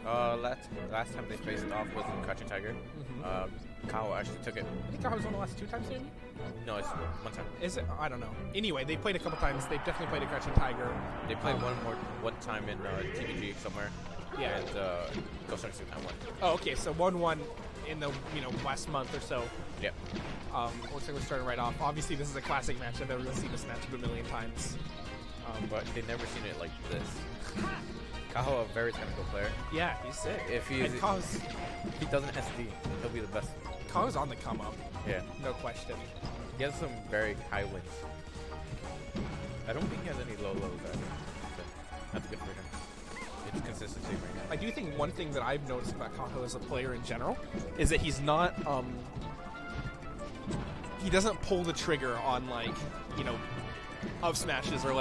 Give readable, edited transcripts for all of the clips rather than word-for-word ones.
Last time they faced off was in Crouching Tiger. Kaho actually took it. I think Kaho's won the last 2 times, maybe? No, it's one time. Is it? I don't know. Anyway, they played a couple times. They've definitely played a Crouching Tiger. They played one time in TVG somewhere. Yeah. And Ghostchunks did that one. Oh, okay. So 1-1 in the last month or so. Yep. Looks like we're starting right off. Obviously, this is a classic match. I've never seen this matchup a million times. But they've never seen it like this. Kaho, a very technical player. Yeah, he's sick. If he doesn't SD, he'll be the best. Kaho's on the come up. Yeah. No question. He has some very high wins. I don't think he has any low lows either. So that's good for him. It's consistency right now. I do think one thing that I've noticed about Kaho as a player in general is that he's not he doesn't pull the trigger on up smashes or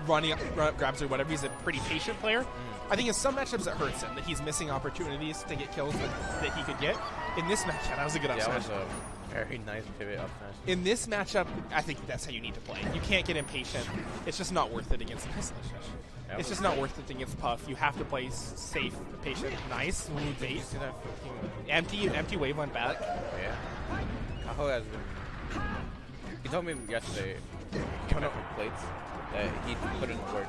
run up grabs or whatever. He's a pretty patient player. I think in some matchups it hurts him that he's missing opportunities to get kills that he could get. In this match, that was a good up smash. That was a very nice pivot up smash. In this matchup, I think that's how you need to play. You can't get impatient. It's just not worth it against It's just not worth it against Puff. You have to play safe, patient, nice, smooth bait. Did you see that Empty wave on back. Yeah. Kaho has been. He told me yesterday, coming up with plates, that he put in the work.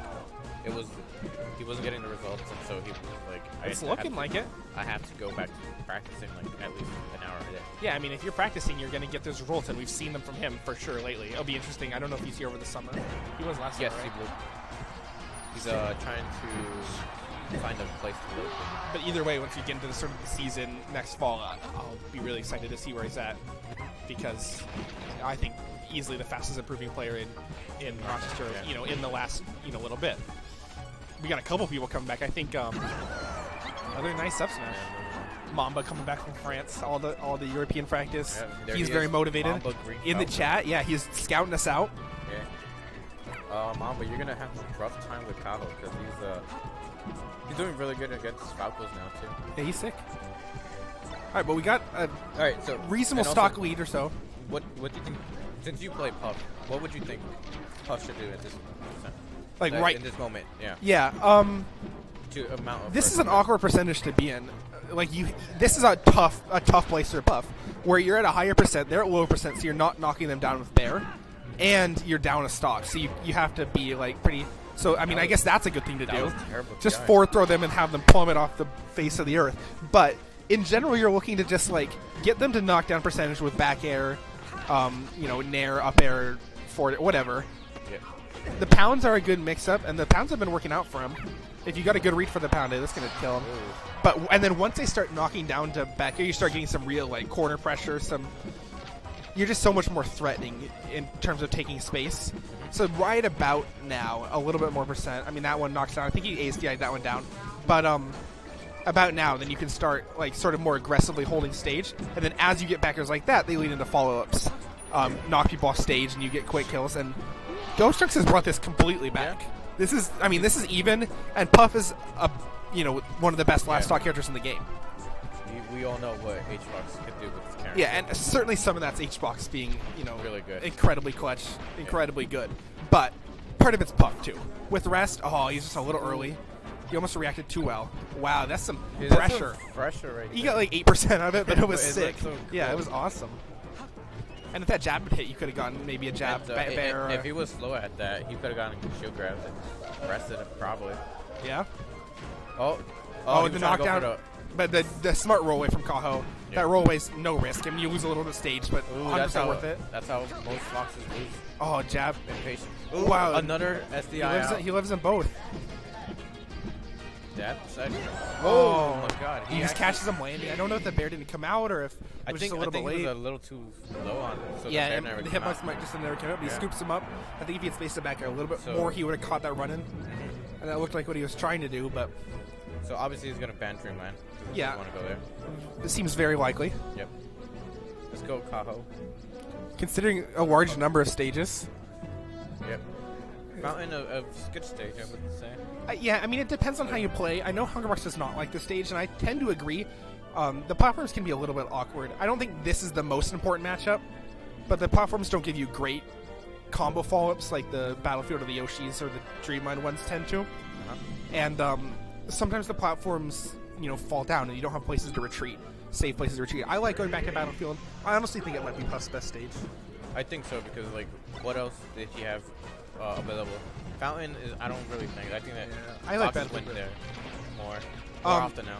He wasn't getting the results, and so he was like, It's looking like it. I have to go back to practicing at least an hour a day. Yeah, I mean, if you're practicing, you're going to get those results, and we've seen them from him for sure lately. It'll be interesting. I don't know if he's here over the summer. He was last summer, right? He will. He's trying to find a place to live. But either way, once you get into the sort of the season next fall, I'll be really excited to see where he's at, because I think easily the fastest improving player in Rochester, in the last little bit. We got a couple people coming back. I think another nice up smash. Mamba coming back from France, all the European practice. Yeah, he's very motivated. In the chat, yeah, he's scouting us out. Yeah. Mamba, you're gonna have a rough time with Kaho because he's doing really good against Falcos now too. Yeah, he's sick. All right, but we got a so reasonable stock lead or so. What do you think? Since you play Puff, what would you think Puff should do at this time? Right in this moment, yeah. Yeah. To amount of this is an awkward percentage to be in. This is a tough place for Puff, where you're at a higher percent, they're at lower percent, so you're not knocking them down with Bear, and you're down a stock, so you have to be pretty. So I mean, I guess that's a good thing to do. Just forward throw them and have them plummet off the face of the earth. But in general, you're looking to just get them to knock down percentage with back air, nair, up air, forward, whatever. Yeah. The pounds are a good mix-up, and the pounds have been working out for him. If you got a good read for the pound, that's going to kill him. And then once they start knocking down to back air, you start getting some real corner pressure. You're just so much more threatening in terms of taking space. So right about now, a little bit more percent. I mean, that one knocks down. I think he ASDI'd that one down. But about now, then you can start sort of more aggressively holding stage. And then as you get backers like that, they lead into follow-ups. Knock people off stage, and you get quick kills. And Ghostchunks has brought this completely back. Yeah. This is even, and Puff is one of the best last stock characters in the game. We all know what H-Box can do with his character. Yeah, and certainly some of that's H-Box being really good, incredibly clutch, incredibly good. But part of it's Puff too. With rest, he's just a little early. He almost reacted too well. Wow, that's some pressure. That's some pressure right there. He got 8% out of it, but it was sick. So cool. Yeah, it was awesome. And if that jab would hit, you could have gotten maybe a jab bear. If he was slow at that, he could have gotten shield grabs and rested it probably. Yeah. Oh, the knockdown. But the smart roll away from Kaho. Yeah. That roll away's no risk. I mean, you lose a little bit of stage, but 100% worth it. That's how most foxes lose. Oh, jab. Impatient. Ooh, wow. Another SDI. He lives in both. Jab side. Oh my god. He just catches him landing. I don't know if the bear didn't come out or if it was just a little bit late. He was a little too low on him. So yeah, and the hitbox might just never come up. He scoops him up. I think if he had spaced it back a little bit more, he would have caught that run in. And that looked like what he was trying to do, but... So obviously he's going to ban Dreamland. Yeah. Want to go there. This seems very likely. Yep. Let's go Kaho. Considering a large number of stages. Yep. Mountain of good stage, I would say. Yeah, I mean, it depends on how you play. I know Hungerbox does not like the stage, and I tend to agree. The platforms can be a little bit awkward. I don't think this is the most important matchup, but the platforms don't give you great combo follow-ups like the Battlefield or the Yoshis or the Dreamland ones tend to. And sometimes the platforms, fall down and you don't have places to retreat, safe places to retreat. I like going back to Battlefield. I honestly think it might be Puff's best stage. I think so because like, what else did he have available? Fountain is I don't really think. I think that I like Foxes went Battlefield there more often now.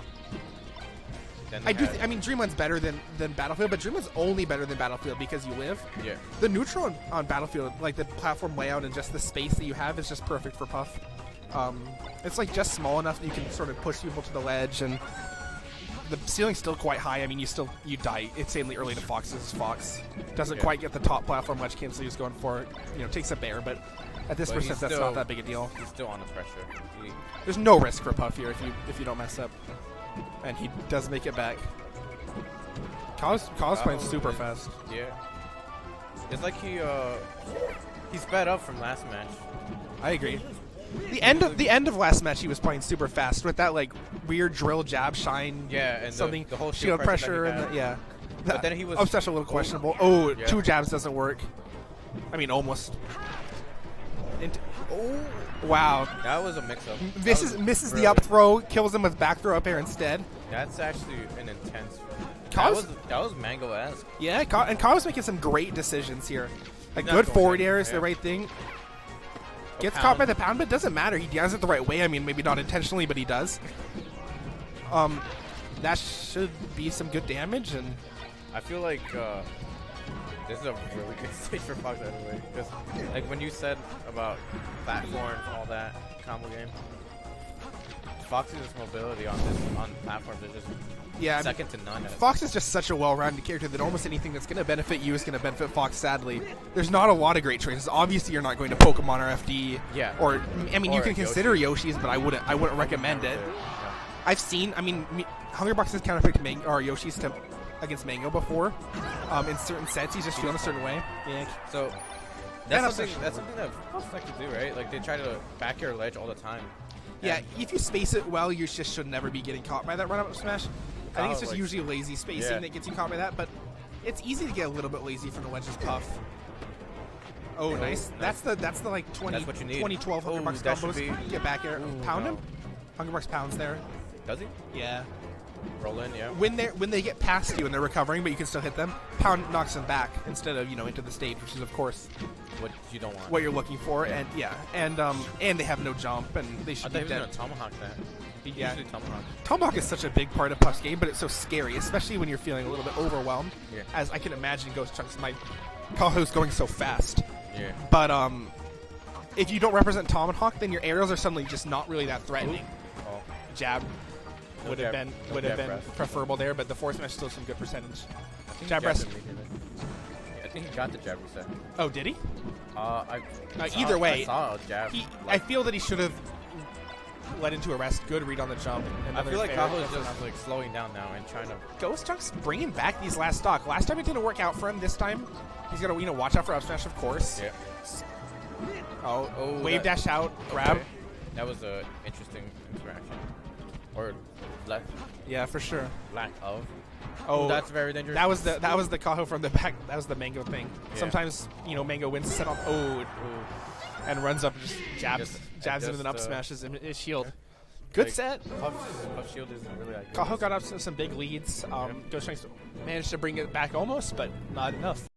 I mean, Dreamland's better than Battlefield, but Dreamland's only better than Battlefield because you live. Yeah. The neutral on Battlefield, like the platform layout and just the space that you have, is just perfect for Puff. It's like just small enough that you can sort of push people to the ledge, and the ceiling's still quite high. I mean, you die insanely early to Fox's. Fox doesn't quite get the top platform ledge cancel he was going for. Takes a bear, but at this percent, that's not that big a deal. He's still on the pressure. There's no risk for Puff here if you don't mess up, and he does make it back. Kaho's playing super fast. Yeah, it's like he sped up from last match. I agree. The end of last match, he was playing super fast with that like weird drill jab shine. Yeah, and something the whole shield pressure and But then he was obsession a little questionable. Oh, 2 jabs doesn't work. I mean, almost. Wow. That was a mix-up. Misses the up throw, kills him with back throw up air instead. That's actually an intense. That was Mango-esque. Yeah, and Kaho's making some great decisions here. Like Not good going forward in, air is the right thing. Gets caught by the pound, but it doesn't matter. He does it the right way. I mean, maybe not intentionally, but he does. That should be some good damage, and I feel like this is a really good stage for Fox anyway. Because like when you said about platforms, all that combo game, Fox's mobility on platforms is just second to none. Fox is just such a well-rounded character that almost anything that's going to benefit you is going to benefit Fox. Sadly, there's not a lot of great choices. Obviously, you're not going to Pokemon or FD. Yeah. Or I mean, you can consider Yoshi. Yoshi's, but I wouldn't recommend it. Yeah. I've seen. I mean, Hungrybox has counterpicked Yoshi's against Mango before. In certain sets, he's just feeling a certain way. Yeah. So that's something that Fox like to do, right? Like they try to back your ledge all the time. Yeah, if you space it well, you just should never be getting caught by that run-up smash. I think it's just usually lazy spacing that gets you caught by that, but it's easy to get a little bit lazy from the ledge's Puff. Oh, nice. That's the like 2012 Hungrybox combos. Get back here. Pound him? Hungrybox pounds there. Does he? Yeah. Roll in, yeah. When they get past you and they're recovering, but you can still hit them, Pound knocks them back instead of into the stage, which is of course what you don't want. What you're looking for, and and they have no jump, and they should be dead. I thought he was gonna tomahawk that. He usually tomahawks. Tomahawk is such a big part of Puff's game, but it's so scary, especially when you're feeling a little bit overwhelmed. Yeah. As I can imagine, Ghostchunks, my Kaho's going so fast. Yeah. But if you don't represent Tomahawk, then your aerials are suddenly just not really that threatening. Oh. Jab would have been preferable there, but the force smash still some good percentage. Jab rest. I think he got the jab reset. Oh, did he? Either way, I saw a jab. I feel that he should have led into a rest. Good read on the jump. I feel like Kaho is just like slowing down now and trying to. Ghostchunks bringing back these last stock. Last time it didn't work out for him. This time he's gonna watch out for up smash, of course. Yeah. Oh, wave dash out, grab. Okay. That was a interesting interaction. Or left. Yeah, for sure. Lack of. Oh, that's very dangerous. That was the Kaho from the back. That was the Mango thing. Yeah. Sometimes Mango wins set off. And runs up and just jabs him with an up smashes his shield. Good set. Puff shield isn't really that good. Kaho got up some big leads. Ghostchunks managed to bring it back almost, but not enough.